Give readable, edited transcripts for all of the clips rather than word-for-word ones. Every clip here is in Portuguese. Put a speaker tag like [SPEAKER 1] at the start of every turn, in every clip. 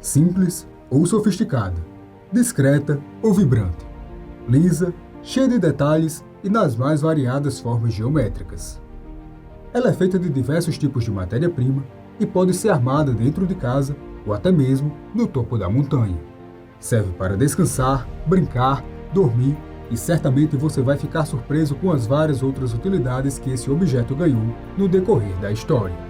[SPEAKER 1] simples ou sofisticada, discreta ou vibrante, lisa, cheia de detalhes e nas mais variadas formas geométricas. Ela é feita de diversos tipos de matéria-prima e pode ser armada dentro de casa ou até mesmo no topo da montanha. Serve para descansar, brincar, dormir e certamente você vai ficar surpreso com as várias outras utilidades que esse objeto ganhou no decorrer da história.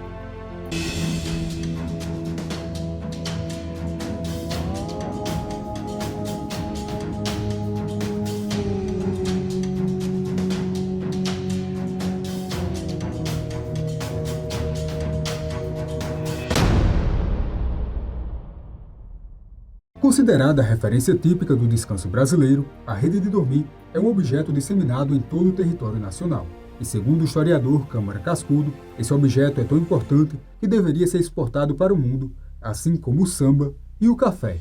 [SPEAKER 1] Considerada a referência típica do descanso brasileiro, a rede de dormir é um objeto disseminado em todo o território nacional. E segundo o historiador Câmara Cascudo, esse objeto é tão importante que deveria ser exportado para o mundo, assim como o samba e o café.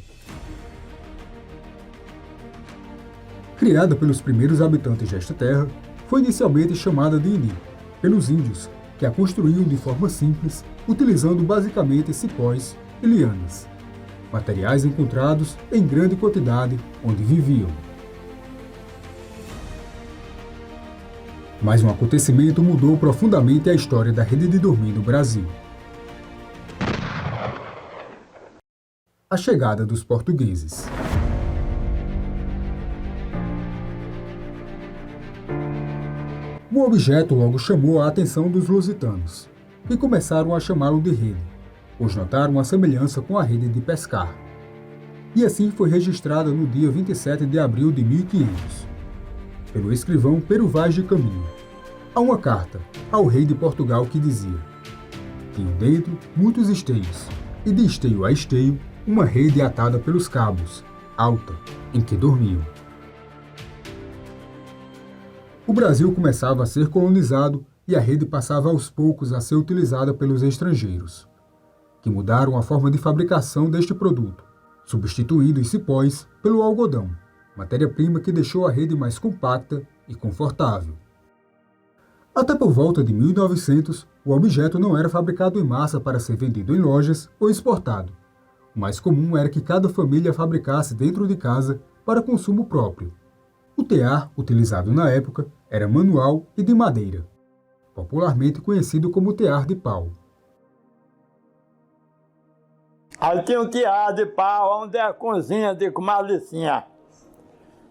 [SPEAKER 1] Criada pelos primeiros habitantes desta terra, foi inicialmente chamada de ini, pelos índios, que a construíam de forma simples, utilizando basicamente cipós e lianas, materiais encontrados em grande quantidade onde viviam. Mas um acontecimento mudou profundamente a história da rede de dormir no Brasil. A chegada dos portugueses. O objeto logo chamou a atenção dos lusitanos, que começaram a chamá-lo de rede, pois notaram a semelhança com a rede de pescar. E assim foi registrada no dia 27 de abril de 1500, pelo escrivão Pero Vaz de Caminha, a uma carta ao rei de Portugal que dizia: tinham dentro muitos esteios, e de esteio a esteio uma rede atada pelos cabos, alta, em que dormiam. O Brasil começava a ser colonizado e a rede passava aos poucos a ser utilizada pelos estrangeiros, que mudaram a forma de fabricação deste produto, substituindo os cipós pelo algodão, matéria-prima que deixou a rede mais compacta e confortável. Até por volta de 1900, o objeto não era fabricado em massa para ser vendido em lojas ou exportado. O mais comum era que cada família fabricasse dentro de casa para consumo próprio. O tear, utilizado na época, era manual e de madeira, popularmente conhecido como tear de pau.
[SPEAKER 2] Aí tinha um tear de pau, onde é a cozinha com uma licinha.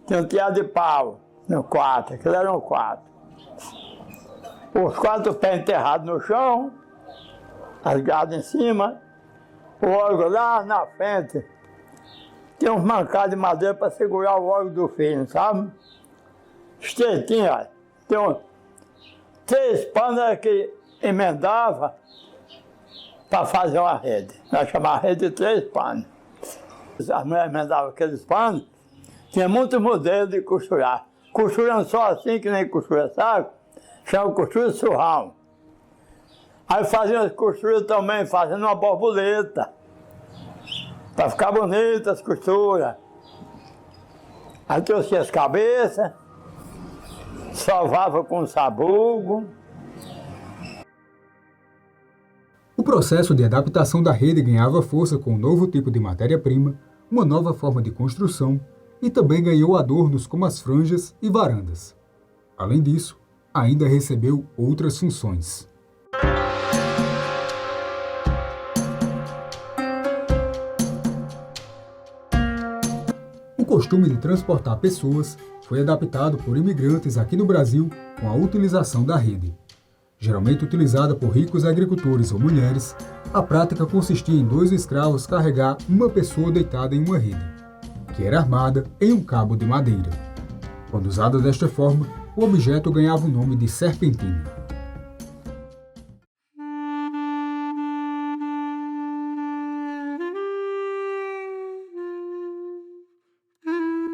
[SPEAKER 2] Tinha um tear de pau no quarto, aquilo era um quarto. Os 4 pés enterrados no chão, as grades em cima, o órgão lá na frente. Tinha uns mancados de madeira para segurar o órgão do fino, sabe? Estreitinho, ó. Tem 3 panos que emendava para fazer uma rede. Nós chamávamos a rede de 3 panos. As mulheres emendavam aqueles panos, tinha muitos modelos de costurar. Costurando só assim, que nem costura saco, chama costura surrão. Aí faziam as costuras também, fazendo uma borboleta, para ficar bonita as costuras. Aí trouxe as cabeças, salvava com sabugo.
[SPEAKER 1] O processo de adaptação da rede ganhava força com um novo tipo de matéria-prima, uma nova forma de construção e também ganhou adornos como as franjas e varandas. Além disso, ainda recebeu outras funções. O costume de transportar pessoas foi adaptado por imigrantes aqui no Brasil com a utilização da rede. Geralmente utilizada por ricos agricultores ou mulheres, a prática consistia em 2 escravos carregar uma pessoa deitada em uma rede, que era armada em um cabo de madeira. Quando usada desta forma, o objeto ganhava o nome de serpentina.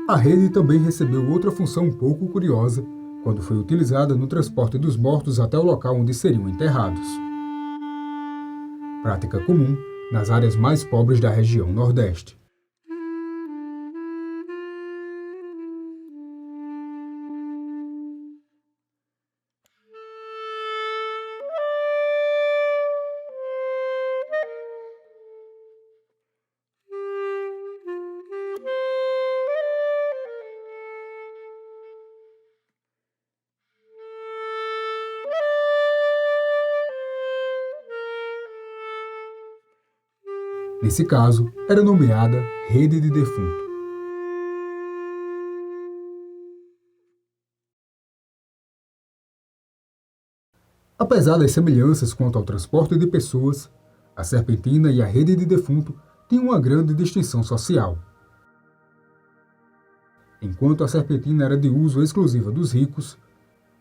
[SPEAKER 1] A rede também recebeu outra função um pouco curiosa quando foi utilizada no transporte dos mortos até o local onde seriam enterrados. Prática comum nas áreas mais pobres da região Nordeste. Nesse caso, era nomeada Rede de Defunto. Apesar das semelhanças quanto ao transporte de pessoas, a serpentina e a rede de defunto têm uma grande distinção social. Enquanto a serpentina era de uso exclusivo dos ricos,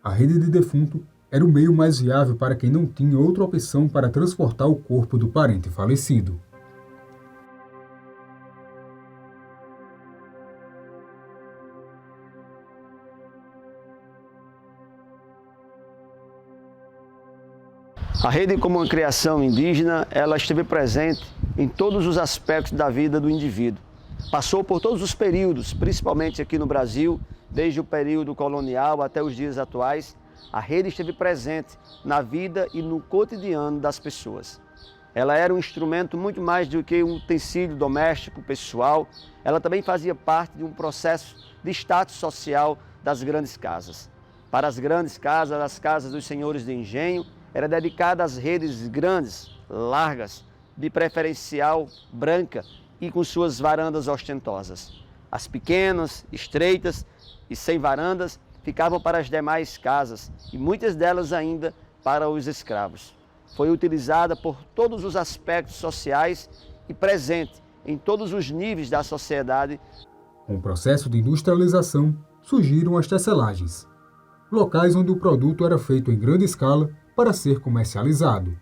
[SPEAKER 1] a rede de defunto era o meio mais viável para quem não tinha outra opção para transportar o corpo do parente falecido.
[SPEAKER 3] A rede, como uma criação indígena, ela esteve presente em todos os aspectos da vida do indivíduo. Passou por todos os períodos, principalmente aqui no Brasil, desde o período colonial até os dias atuais, a rede esteve presente na vida e no cotidiano das pessoas. Ela era um instrumento muito mais do que um utensílio doméstico, pessoal, ela também fazia parte de um processo de status social das grandes casas. Para as grandes casas, as casas dos senhores de engenho, era dedicada às redes grandes, largas, de preferencial branca e com suas varandas ostentosas. As pequenas, estreitas e sem varandas ficavam para as demais casas e muitas delas ainda para os escravos. Foi utilizada por todos os aspectos sociais e presente em todos os níveis da sociedade.
[SPEAKER 1] Com o processo de industrialização, surgiram as tecelagens, locais onde o produto era feito em grande escala para ser comercializado.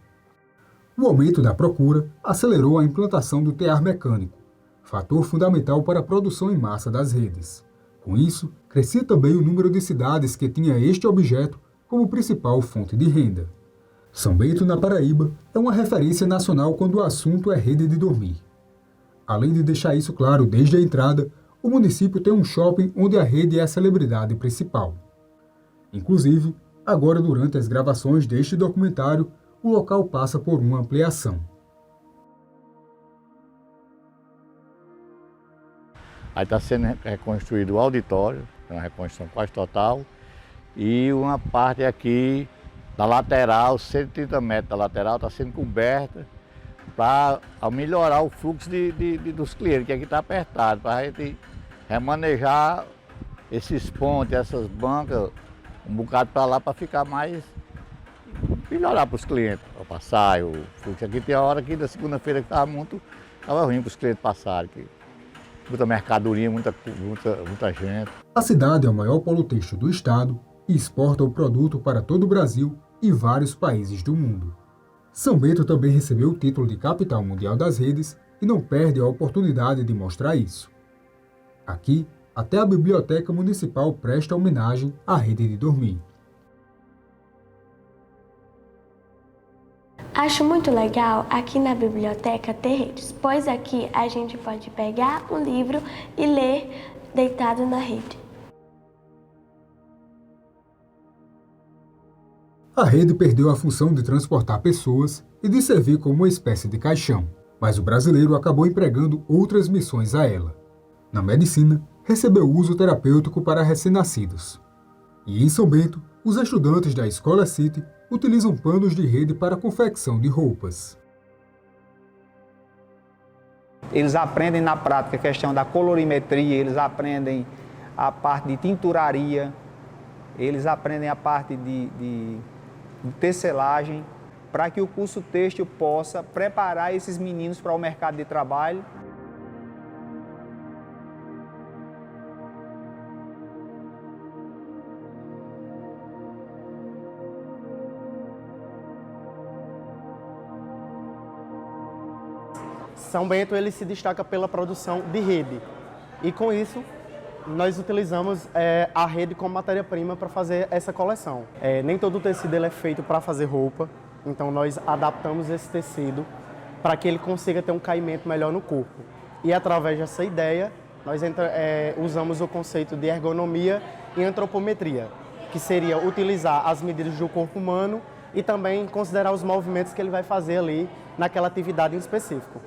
[SPEAKER 1] O aumento da procura acelerou a implantação do tear mecânico, fator fundamental para a produção em massa das redes. Com isso, crescia também o número de cidades que tinha este objeto como principal fonte de renda. São Bento, na Paraíba, é uma referência nacional quando o assunto é rede de dormir. Além de deixar isso claro desde a entrada, o município tem um shopping onde a rede é a celebridade principal. Inclusive, agora, durante as gravações deste documentário, o local passa por uma ampliação.
[SPEAKER 4] Aí está sendo reconstruído o auditório, uma reconstrução quase total, e uma parte aqui da lateral, 130 metros da lateral, está sendo coberta para melhorar o fluxo dos clientes, que aqui está apertado, para a gente remanejar esses pontos, essas bancas, um bocado para lá para ficar mais, melhorar para os clientes, para passar o fluxo. Aqui tem a hora que da segunda-feira que estava ruim para os clientes passarem, que muita mercadoria, muita gente.
[SPEAKER 1] A cidade é o maior polo têxtil do estado e exporta o produto para todo o Brasil e vários países do mundo. São Bento também recebeu o título de capital mundial das redes e não perde a oportunidade de mostrar isso. Aqui, até a Biblioteca Municipal presta homenagem à rede de dormir.
[SPEAKER 5] Acho muito legal aqui na biblioteca ter redes, pois aqui a gente pode pegar um livro e ler deitado na rede.
[SPEAKER 1] A rede perdeu a função de transportar pessoas e de servir como uma espécie de caixão, mas o brasileiro acabou empregando outras missões a ela. Na medicina, recebeu uso terapêutico para recém-nascidos. E em São Bento, os estudantes da Escola City utilizam panos de rede para a confecção de roupas.
[SPEAKER 6] Eles aprendem na prática a questão da colorimetria, eles aprendem a parte de tinturaria, eles aprendem a parte de tecelagem, para que o curso têxtil possa preparar esses meninos para o mercado de trabalho.
[SPEAKER 7] São Bento ele se destaca pela produção de rede e com isso nós utilizamos a rede como matéria-prima para fazer essa coleção. Nem todo o tecido ele é feito para fazer roupa, então nós adaptamos esse tecido para que ele consiga ter um caimento melhor no corpo. E através dessa ideia nós usamos o conceito de ergonomia e antropometria, que seria utilizar as medidas do corpo humano e também considerar os movimentos que ele vai fazer ali naquela atividade em específico.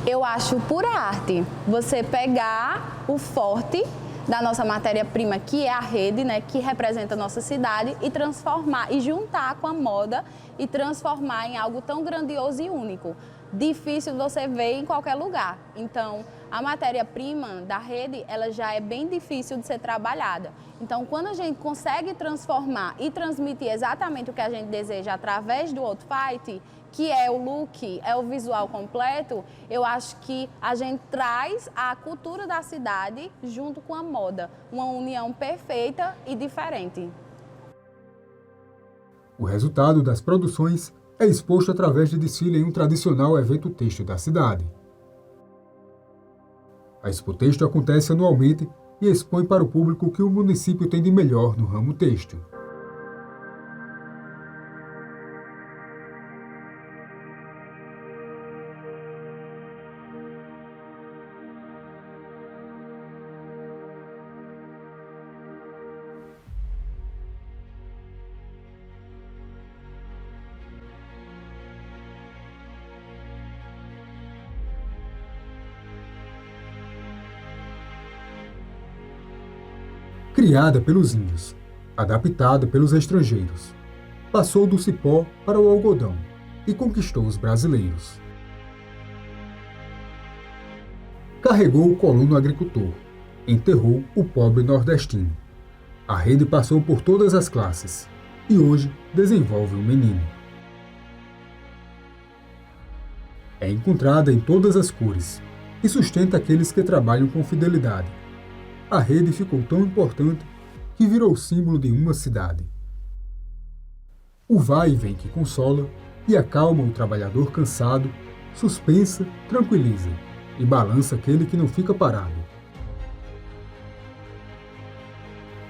[SPEAKER 8] Eu acho pura arte você pegar o forte da nossa matéria-prima, que é a rede, né, que representa a nossa cidade, e transformar, e juntar com a moda e transformar em algo tão grandioso e único. difícil você ver em qualquer lugar. Então, a matéria-prima da rede, ela já é bem difícil de ser trabalhada. Então, quando a gente consegue transformar e transmitir exatamente o que a gente deseja através do Outfit, que é o look, é o visual completo, eu acho que a gente traz a cultura da cidade junto com a moda, uma união perfeita e diferente.
[SPEAKER 1] O resultado das produções é exposto através de desfile em um tradicional evento têxtil da cidade. A Expo Têxtil acontece anualmente e expõe para o público o que o município tem de melhor no ramo têxtil. Criada pelos índios, adaptada pelos estrangeiros, passou do cipó para o algodão e conquistou os brasileiros. Carregou o colono agricultor, enterrou o pobre nordestino. A rede passou por todas as classes e hoje desenvolve um menino. É encontrada em todas as cores e sustenta aqueles que trabalham com fidelidade. A rede ficou tão importante que virou símbolo de uma cidade. O vai e vem que consola e acalma o trabalhador cansado, suspensa, tranquiliza e balança aquele que não fica parado.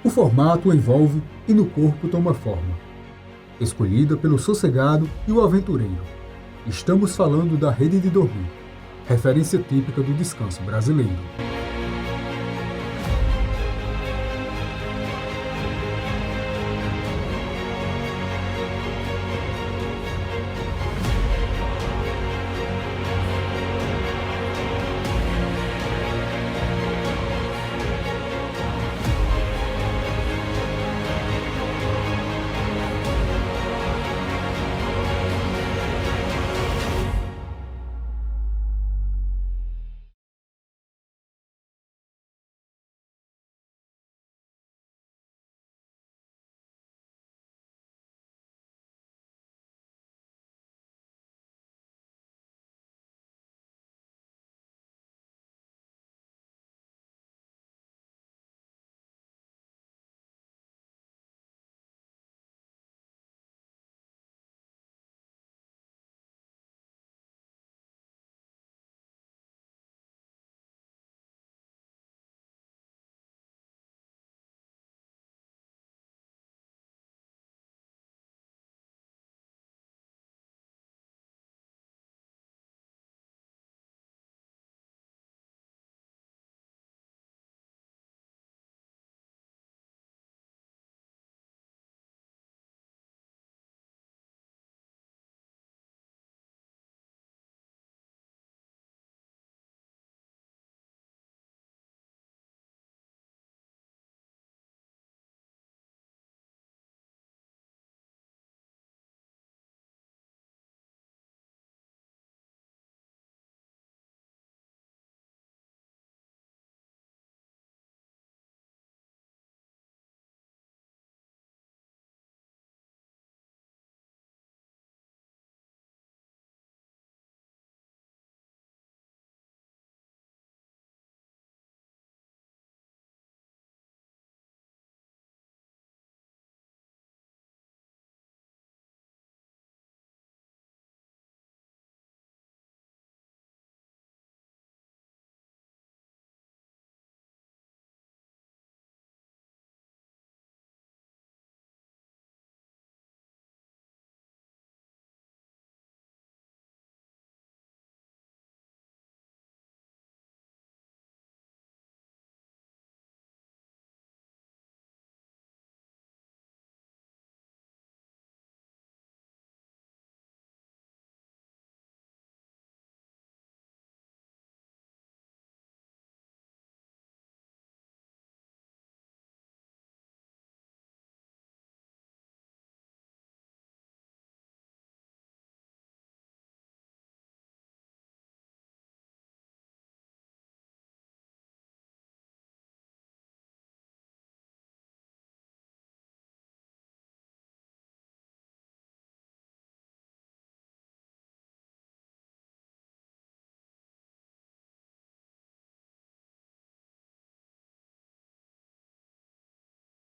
[SPEAKER 1] O formato envolve e no corpo toma forma, escolhida pelo sossegado e o aventureiro. Estamos falando da rede de dormir, referência típica do descanso brasileiro.